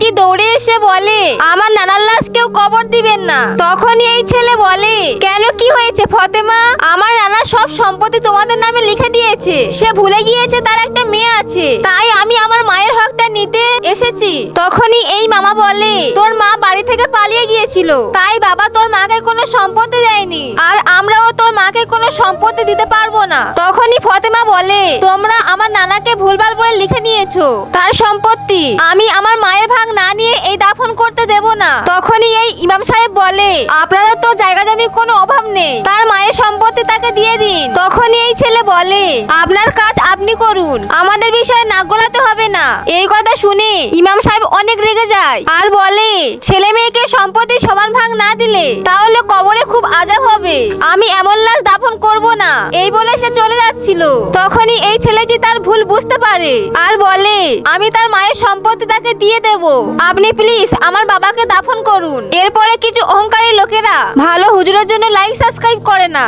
ছেলেটি দৌড়ে এসে বলে, আমার নানার লাশ কেউ কবর দিবেন না। তখনই এই ছেলে বলে, কেন, কি হয়েছে ফতেমা? আমার নানা সব সম্পত্তি তোমাদের নামে লিখে দিয়েছে। সে ভুলে গিয়েছে তার একটা মেয়ে আছে, তাই আমি আমার মায়ের হকটা নিতে এসেছি। তখনই এই মামা বলে, তোর মা বাড়ি থেকে পালিয়ে গিয়েছিল, তাই বাবা তোর মাকে কোনো সম্পত্তি দেয়নি, আর আমরাও তোর মাকে কোনো সম্পত্তি দিতে পারবো না। তখনই ফতেমা বলে, তোমরা আমার নানাকে ভুলভাল বলে লিখে নিয়েছো তার সম্পত্তি, আমি আমার মায়ের ভাগ না নিয়ে এই দাফন করতে দেব না। তখনই এই ইমাম সাহেব বলে, আপনাদের তো জায়গা জমি কোনো অভাব নেই, তার মায়ের সম্পত্তি তাকে দিয়ে দিন। তখনই এই ছেলে বলে, আপনার কাজ আপনি করুন, আমাদের বিষয়ে নাক গলাতে হবে না। এই কথা শুনে ইমাম সাহেব অনেক রেগে যায় আর বলে, ছেলে মেয়েকে সম্পত্তি সমান ভাগ না দিলে তাহলে কবরে খুব আযাব হবে, আমি এমন লাশ দাফন করব না। এই বলে সে চলে যাচ্ছিল। তখনই এই ছেলেটি তার ভুল বুঝতে পারে আর বলে, আমি তার মায়ের সম্পত্তি তাকে দিয়ে দেব, আপনি প্লিজ আমার বাবাকে দাফন করুন। এরপরে কিছু অহংকারী লোকেরা ভালো হুজুরের জন্য লাইক সাবস্ক্রাইব করে না।